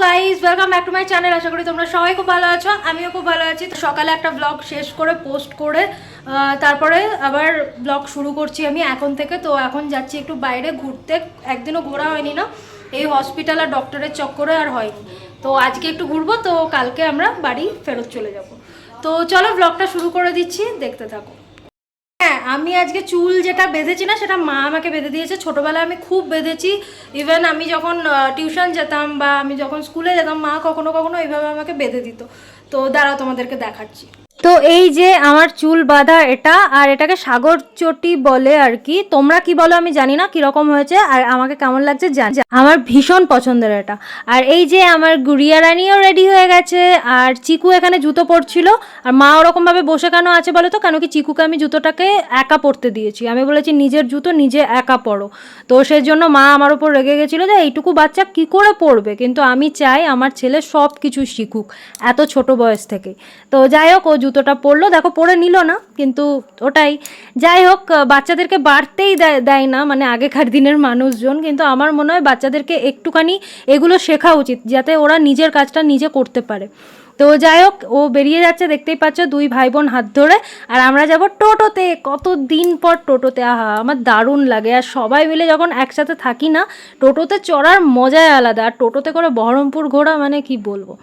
Guys welcome back to my channel. আশা করি তোমরা সবাই খুব ভালো আছো, আমিও খুব ভালো আছি। তো সকালে একটা ব্লগ শেষ করে পোস্ট করে তারপরে আবার ব্লগ শুরু করছি আমি এখন থেকে। তো এখন যাচ্ছি একটু বাইরে ঘুরতে, একদিনও ঘোরা হয়নি না, এই হসপিটাল আর ডক্টরের চক্করে আর হয়নি। তো আজকে একটু ঘুরবো, তো কালকে আমরা বাড়ি ফেরত চলে যাব। তো চলো ব্লগটা শুরু করে দিচ্ছি, দেখতে থাকো। হ্যাঁ, আমি আজকে চুল যেটা বেঁধেছি না, সেটা মা আমাকে বেঁধে দিয়েছে। ছোটোবেলায় আমি খুব বেঁধেছি, ইভেন আমি যখন টিউশন যেতাম বা আমি যখন স্কুলে যেতাম, মা কখনো কখনো এইভাবে আমাকে বেঁধে দিত। তো দাঁড়াও তোমাদেরকে দেখাচ্ছি। তো এই যে আমার চুল বাঁধা এটা, আর এটাকে সাগর চটি বলে আর কি। তোমরা কি বলো আমি জানি না, কিরকম হয়েছে আর আমাকে কেমন লাগছে জানি। আমার ভীষণ পছন্দের এটা। আর এই যে আমার গুড়িয়া রানিও রেডি হয়ে গেছে, আর চিকু এখানে জুতো পরছিল। আর মা ওরকমভাবে বসে কেন আছে বলো তো? কেন কি চিকুকে আমি জুতোটাকে একা পরতে দিয়েছি, আমি বলেছি নিজের জুতো নিজে একা পরো। তো সেই জন্য মা আমার ওপর রেগে গেছিলো যে এইটুকু বাচ্চা কি করে পড়বে। কিন্তু আমি চাই আমার ছেলে সব কিছু শিখুক এত ছোট বয়স থেকে। তো যাই হোক, ও জুতোটা পরলো, দেখো পরে নিল না, কিন্তু ওটাই। যাই হোক, বাচ্চাদেরকে বাড়তেই দেয় না মানে আগেকার দিনের মানুষজন, কিন্তু আমার মনে হয় বাচ্চাদেরকে একটুখানি এগুলো শেখা উচিত, যাতে ওরা নিজের কাজটা নিজে করতে পারে। তো যাই হোক, ও বেরিয়ে যাচ্ছে, দেখতেই পাচ্ছ, দুই ভাই বোন হাত ধরে। আর আমরা যাব টোটোতে, কত দিন পর টোটোতে। আহা, আমার দারুণ লাগে। আর সবাই মিলে যখন একসাথে থাকি না, টোটোতে চড়ার মজাই আলাদা। আর টোটোতে করে বহরমপুর ঘোরা মানে কি বলবো।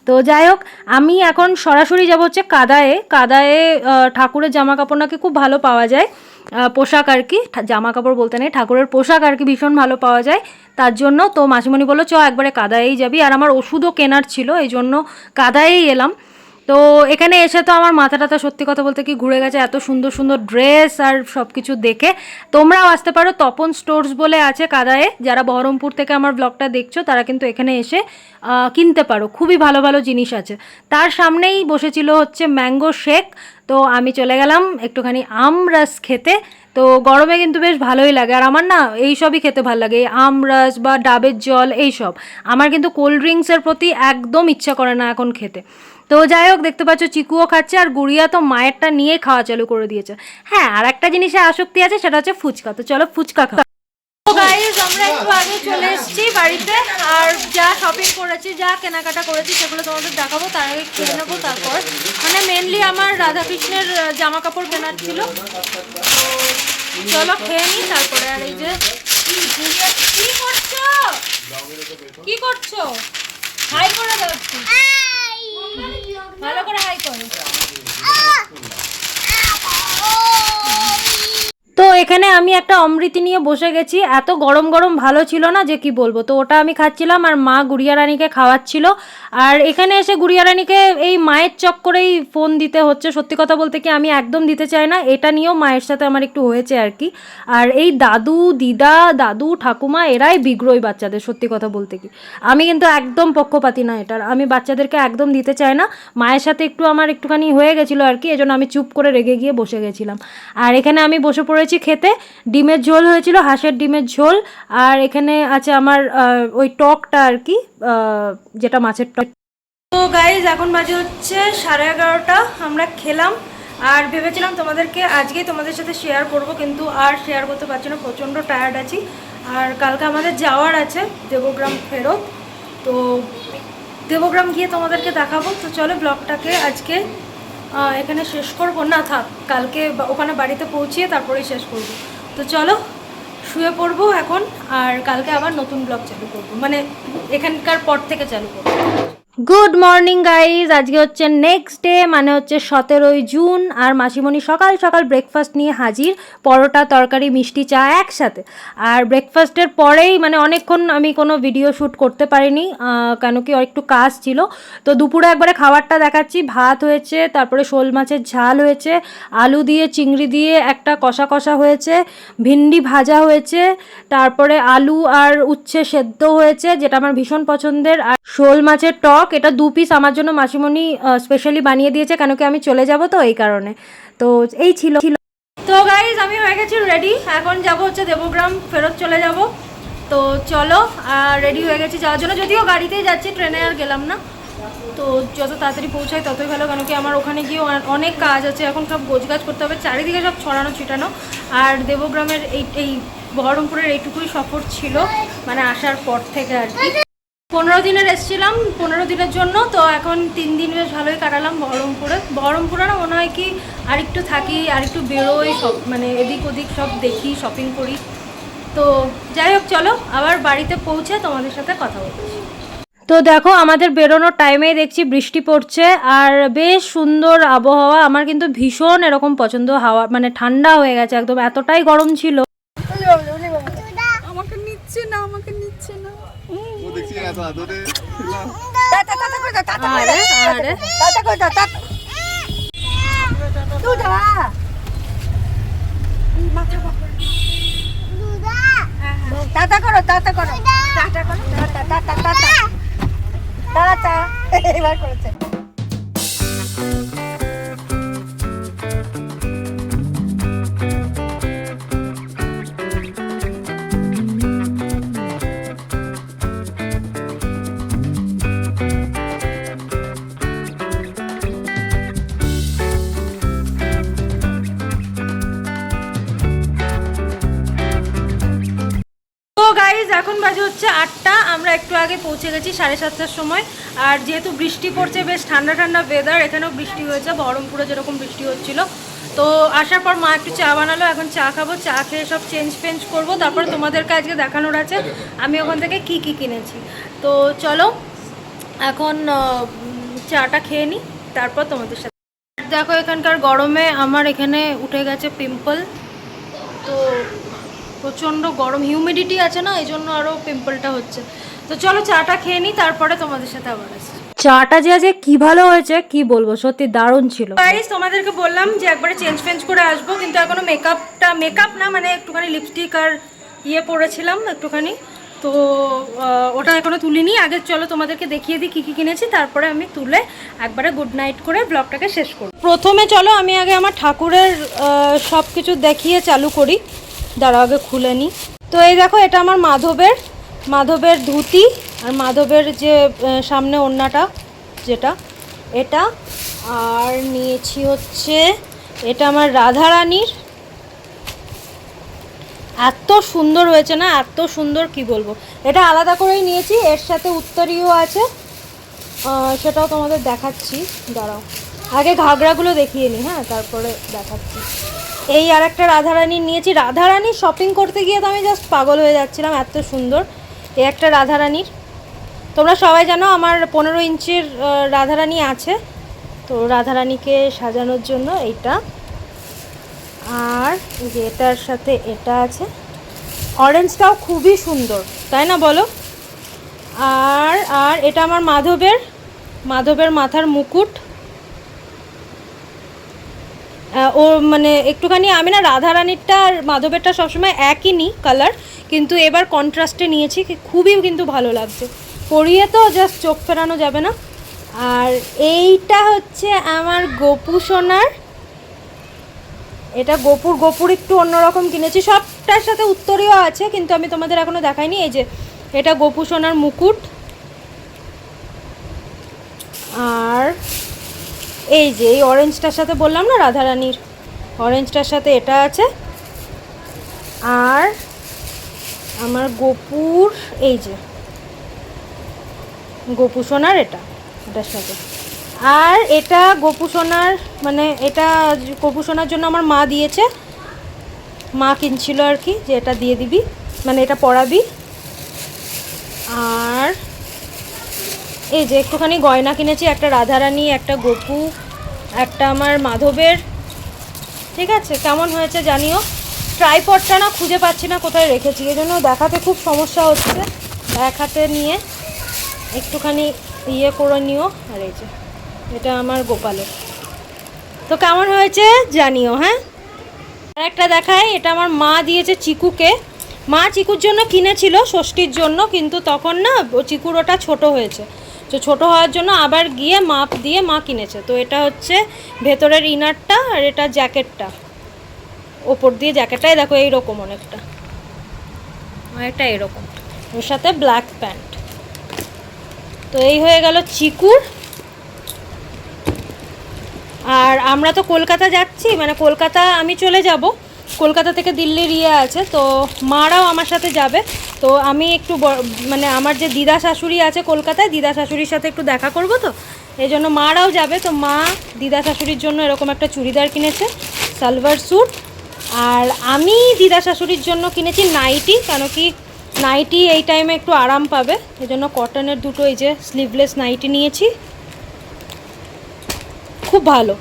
তো যাই হোক, আমি এখন সরাসরি যাব হচ্ছে কাদায়ে। কাদায়ে ঠাকুরের জামা কাপড় নাকি খুব ভালো পাওয়া যায়, পোশাক আর কি, জামা কাপড় বলতে নেই, ঠাকুরের পোশাক আর কি ভীষণ ভালো পাওয়া যায়। তার জন্য তো মাসিমণি বললো চ একবারে কাদায়েই যাবি। আর আমার ওষুধও কেনার ছিল, এই জন্য কাদায়েই এলাম। তো এখানে এসে তো আমার মাথাটা সত্যি কথা বলতে কি ঘুরে গেছে, এত সুন্দর সুন্দর ড্রেস আর সব কিছু দেখে। তোমরাও আসতে পারো, তপন স্টোর্স বলে আছে কাদায়ে। যারা বহরমপুর থেকে আমার ব্লগটা দেখছো তারা কিন্তু এখানে এসে কিনতে পারো, খুবই ভালো ভালো জিনিস আছে। তার সামনেই বসেছিল হচ্ছে ম্যাঙ্গো শেক। তো আমি চলে গেলাম একটুখানি আমরাস খেতে। তো গরমে কিন্তু বেশ ভালোই লাগে। আর আমার না এইসবই খেতে ভালো লাগে, এই আমরাস বা ডাবের জল এইসব। আমার কিন্তু কোল্ড ড্রিঙ্কসের প্রতি একদম ইচ্ছা করে না এখন খেতে। তো যাই হোক, দেখতে পাচ্ছ চিকুও খাচ্ছে, আর গুড়িয়া তো মায়েরটা নিয়ে খাওয়া চালু করে দিয়েছে। হ্যাঁ, আর একটা জিনিসে আসক্তি আছে, সেটা হচ্ছে ফুচকা। তো চলো ফুচকা খাও। গাইস, আমরা একটু আগে চলে এসেছি বাড়িতে, আর যা শপিং করেছি, যা কেনাকাটা করেছি সেগুলো তোমাদের দেখাবো। তার আগে খেয়ে নেবো, তারপর মানে মেনলি আমার রাধাকৃষ্ণের জামা কাপড় কেনার ছিল। তো চলো খেয়ে নিই তারপরে। আর এই যে কি করছো, কি করছো? হাই করে দাও, ভালো করে হাই করো। তো এখানে আমি একটা অমৃতি নিয়ে বসে গেছি, এত গরম গরম ভালো ছিল না যে কি বলবো। তো ওটা আমি খাচ্ছিলাম, আর মা গুড়িয়া রানীকে খাওয়াচ্ছিল। আর এখানে এসে গুড়িয়া রানীকে এই মায়ের চক্করেই ফোন দিতে হচ্ছে। সত্যি কথা বলতে কি আমি একদম দিতে চাই না, এটা নিয়েও মায়ের সাথে আমার একটু হয়েছে আর কি। আর এই দাদু দিদা, দাদু ঠাকুমা এরাই বিগ্রহী বাচ্চাদের, সত্যি কথা বলতে কি আমি কিন্তু একদম পক্ষপাতি না এটার। আমি বাচ্চাদেরকে একদম দিতে চাই না। মায়ের সাথে একটু আমার একটুখানি হয়ে গেছিলো আর কি, এজন্য আমি চুপ করে রেগে গিয়ে বসে গেছিলাম। আর এখানে আমি বসে পড়েছি খেতে। ডিমের ঝোল হয়েছিল, হাঁসের ডিমের ঝোল। আর এখানে আছে আমার ওই টকটা আর কি, যেটা মাছের টক। তো গাইজ, এখন বাজে হচ্ছে 11:30। আমরা খেলাম, আর ভেবেছিলাম তোমাদেরকে আজকেই তোমাদের সাথে শেয়ার করব, কিন্তু আর শেয়ার করতে পারছি না, প্রচণ্ড টায়ার্ড আছি। আর কালকে আমাদের যাওয়ার আছে দেবগ্রাম ফেরত। তো দেবগ্রাম গিয়ে তোমাদেরকে দেখাবো। তো চলো ব্লগটাকে আজকে এখানে শেষ করবো না, থাক, কালকে ওখানে বাড়িতে পৌঁছিয়ে তারপরেই শেষ করব। তো চলো শুয়ে পড়বো এখন, আর কালকে আবার নতুন ব্লগ চালু করবো, মানে এখানকার পর থেকে চালু করবো। গুড মর্নিং গাইজ, আজকে হচ্ছে নেক্সট ডে, মানে হচ্ছে 17ই জুন। আর মাসিমণি সকাল সকাল ব্রেকফাস্ট নিয়ে হাজির, পরোটা তরকারি মিষ্টি চা একসাথে। আর ব্রেকফাস্টের পরেই মানে অনেকক্ষণ আমি কোনো ভিডিও শ্যুট করতে পারিনি, কেন কি একটু কাজ ছিল। তো দুপুরে একবারে খাবারটা দেখাচ্ছি। ভাত হয়েছে, তারপরে শোল মাছের ঝাল হয়েছে, আলু দিয়ে চিংড়ি দিয়ে একটা কষা কষা হয়েছে, ভিন্ডি ভাজা হয়েছে, তারপরে আলু আর উচ্ছে সেদ্ধ হয়েছে, যেটা আমার ভীষণ পছন্দের। আর শোল মাছের টক, এটা 2 পিস আমার জন্য মাসিমণি স্পেশালি বানিয়ে দিয়েছে, কেন কি আমি চলে যাব তো এই কারণে। তো এই ছিল। তো গাইজ, আমি হয়ে গেছি রেডি, এখন যাব হচ্ছে দেবগ্রাম ফেরত চলে যাব। তো চলো, রেডি হয়ে গেছি যাওয়ার জন্য, যদিও গাড়িতেই যাচ্ছি, ট্রেনে আর গেলাম না। তো যত তাড়াতাড়ি পৌঁছাই ততই ভালো, কেন কি আমার ওখানে গিয়ে অনেক কাজ আছে, এখন সব গোছগাছ করতে হবে, চারিদিকে সব ছড়ানো ছিটানো। আর দেবগ্রামের এই বহরমপুরের এইটুকুই সফর ছিল, মানে আসার পর থেকে আর কি। 15 দিনের এসেছিলাম, 15 দিনের জন্য। তো এখন 3 দিন বেশ ভালোই কাটালাম বহরমপুরে না মনে হয় কি আর একটু থাকি, আর একটু বেরোই, সব মানে এদিক ওদিক সব দেখি, শপিং করি। তো যাই হোক, চলো আবার বাড়িতে পৌঁছে তোমাদের সাথে কথা বলছি। তো দেখো আমাদের বেরোনোর টাইমে দেখছি বৃষ্টি পড়ছে, আর বেশ সুন্দর আবহাওয়া। আমার কিন্তু ভীষণ এরকম পছন্দ, হাওয়া মানে ঠান্ডা হয়ে গেছে একদম, এতটাই গরম ছিল। আমাকে নিচ্ছে না, আমাকে নিচ্ছে না। ও দেখছি এত আদরে টাটা টাটা করে দাও, টাটা করে দাও, আরে টাটা করে দাও, টাটা। দুধা মাথা বাবা দুধা টাটা করো, টাটা করো, টাটা করো, টাটা টাটা টাটা টাটা। এবার করেছে। এখন বাজে হচ্ছে 8টা, আমরা একটু আগে পৌঁছে গেছি 7:30টার সময়। আর যেহেতু বৃষ্টি পড়ছে, বেশ ঠান্ডা ঠান্ডা ওয়েদার, এখানেও বৃষ্টি হয়েছে বহরমপুরে যেরকম বৃষ্টি হচ্ছিল। তো আসার পর মা একটু চা বানালো, এখন চা খাবো, চা খেয়ে সব চেঞ্জ করবো। তারপর তোমাদেরকে আজকে দেখানোর আছে আমি ওখান থেকে কি কি কিনেছি। তো চলো এখন চাটা খেয়ে নিই, তারপর তোমাদের সাথে। দেখো এখানকার গরমে আমার এখানে উঠে গেছে পিম্পল। তো প্রচণ্ড গরম, হিউমিডিটি আছে না, এই জন্য আরও পিম্পলটা হচ্ছে। তো চলো চাটা খেয়ে নিই, তারপরে তোমাদের সাথে আবার আসছি। চাটা যে আজকে কি ভালো হয়েছে কি বলবো, সত্যি দারুণ ছিল। গাইস তোমাদেরকে বললাম যে একবারে চেঞ্জ করে আসবো, কিন্তু এখনো মেকআপ না মানে একটুখানি লিপস্টিক আর পরেছিলাম একটুখানি, তো ওটা এখনো তুলিনি। আগে চলো তোমাদেরকে দেখিয়ে দিই কী কী কিনেছি, তারপরে আমি তুলে একবারে গুড নাইট করে ব্লগটাকে শেষ করব। প্রথমে চলো আমি আগে আমার ঠাকুরের সব কিছু দেখিয়ে চালু করি, দাঁড়া আগে খুলে নিই। তো এই দেখো এটা আমার মাধবের ধুতি, আর মাধবের যে সামনে ওড়নাটা যেটা এটা, আর নিয়েছি হচ্ছে এটা আমার রাধারানীর। এত সুন্দর হয়েছে না, এত সুন্দর কি বলবো। এটা আলাদা করেই নিয়েছি, এর সাথে উত্তরীয় আছে, সেটাও তোমাদের দেখাচ্ছি, দাঁড়াও আগে ঘাগরাগুলো দেখিয়ে নিই, হ্যাঁ তারপরে দেখাচ্ছি। এই আর একটা রাধারানী নিয়েছি, রাধারানী শপিং করতে গিয়ে তো আমি জাস্ট পাগল হয়ে যাচ্ছিলাম, এত সুন্দর। এই একটা রাধারানীর, তোমরা সবাই জানো আমার 15 ইঞ্চির রাধারানী আছে, তো রাধারানীকে সাজানোর জন্য এইটা। আর যে এটার সাথে এটা আছে, অরেঞ্জটাও খুবই সুন্দর, তাই না বলো? আর আর এটা আমার মাধবের মাথার মুকুট। ও মানে একটুখানি আমি না রাধারানীরটা আর মাধবেরটা সবসময় একই নিই কালার, কিন্তু এবার কন্ট্রাস্টে নিয়েছি, খুবই কিন্তু ভালো লাগছে পরিয়ে, তো জাস্ট চোখ ফেরানো যাবে না। আর এইটা হচ্ছে আমার গোপু সোনার, এটা গোপুর একটু অন্যরকম কিনেছি, সবটার সাথে উত্তরীয় আছে কিন্তু আমি তোমাদের এখনো দেখাইনি। এই যে এটা গোপু সোনার মুকুট, আর এই যে এই অরেঞ্জটার সাথে বললাম না রাধারানীর, অরেঞ্জটার সাথে এটা আছে। আর আমার গোপুর এই যে গোপু সোনার এটার সাথে। আর এটা গোপু সোনার মানে এটা গোপু সোনার জন্য আমার মা দিয়েছে, মা কিনছিল আর কি, যে এটা দিয়ে দিবি মানে এটা পরাবি। আর এই যে একটুখানি গয়না কিনেছি, একটা রাধারানী, একটা গোপু, একটা আমার মাধবের। ঠিক আছে, কেমন হয়েছে জানিও। ট্রাইপডটা না খুঁজে পাচ্ছি না কোথায় রেখেছি, এই জন্য দেখাতে খুব সমস্যা হচ্ছে, এক হাতে নিয়ে একটুখানি করে নিও। আর এই যে এটা আমার গোপালের, তো কেমন হয়েছে জানিও। হ্যাঁ, আরেকটা দেখাই, এটা আমার মা দিয়েছে চিকুকে, মা চিকুর জন্য কিনেছিল ষষ্ঠীর জন্য, কিন্তু তখন না চিকুর ওটা ছোটো হয়েছে, তো ছোটো হওয়ার জন্য আবার গিয়ে মাপ দিয়ে মা কিনেছে। তো এটা হচ্ছে ভেতরের ইনারটা, আর এটা জ্যাকেটটা, ওপর দিয়ে জ্যাকেটটাই দেখো এইরকম অনেকটা এরকম, ওর সাথে ব্ল্যাক প্যান্ট। তো এই হয়ে গেল চিকুর। আর আমরা তো কলকাতা যাচ্ছি, মানে কলকাতা আমি চলে যাব, কলকাতা থেকে দিল্লির ইয়ে আছে, তো মারাও আমার সাথে যাবে। তো আমি একটু মানে আমার যে দিদা শাশুড়ি আছে কলকাতায়, দিদা শাশুড়ির সাথে একটু দেখা করব, তো এই জন্য মারাও যাবে। তো মা দিদা শাশুড়ির জন্য এরকম একটা চুড়িদার কিনেছে, সালোয়ার স্যুট। আর আমি দিদা শাশুড়ির জন্য কিনেছি নাইটি, কেন কি নাইটি এই টাইমে একটু আরাম পাবে, এই জন্য কটনের দুটো এই যে স্লিভলেস নাইটি নিয়েছি, খুব ভালো।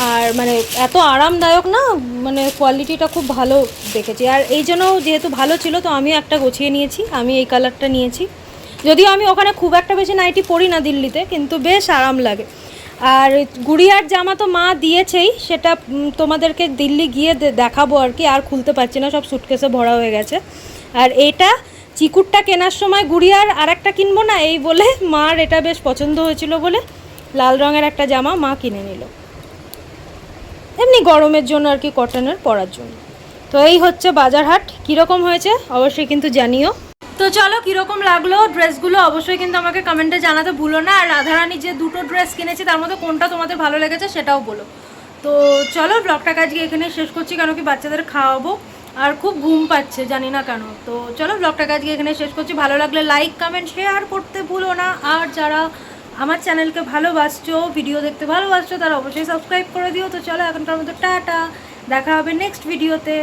আর মানে এত আরামদায়ক না, মানে কোয়ালিটিটা খুব ভালো দেখেছি। আর এই জন্য যেহেতু ভালো ছিল, তো আমিও একটা গুছিয়ে নিয়েছি, আমি এই কালারটা নিয়েছি। যদিও আমি ওখানে খুব একটা বেশি নাইটি পরি না দিল্লিতে, কিন্তু বেশ আরাম লাগে। আর গুড়িয়ার জামা তো মা দিয়েছেই, সেটা তোমাদেরকে দিল্লি গিয়ে দেখাবো আর কি, আর খুলতে পারছি না, সব সুটকেসে ভরা হয়ে গেছে। আর এটা চিকুরটা কেনার সময় গুড়িয়ার আর একটা কিনবো না এই বলে, মার এটা বেশ পছন্দ হয়েছিল বলে লাল রঙের একটা জামা মা কিনে নিল, এমনি গরমের জন্য আর কি, কটনের পরার জন্য। তো এই হচ্ছে বাজারহাট, কীরকম হয়েছে অবশ্যই কিন্তু জানিও। তো চলো, কীরকম লাগলো ড্রেসগুলো অবশ্যই কিন্তু আমাকে কমেন্টে জানাতে ভুলো না। আর রাধারানী যে দুটো ড্রেস কিনেছি তার মধ্যে কোনটা তোমাদের ভালো লেগেছে সেটাও বলো। তো চলো, ব্লগটাকে আজকে এখানে শেষ করছি, কেন কি বাচ্চাদের খাওয়াবো আর খুব ঘুম পাচ্ছে, জানি না কেন। তো চলো, ব্লগটাকে আজকে এখানে শেষ করছি। ভালো লাগলে লাইক কমেন্ট শেয়ার করতে ভুলো না। আর যারা আমার চ্যানেলকে ভালোবাসছো, ভিডিও দেখতে ভালোবাসছো, তারা অবশ্যই সাবস্ক্রাইব করে দিও। তো চলো, এখনকার মতো টাটা, দেখা হবে নেক্সট ভিডিওতে।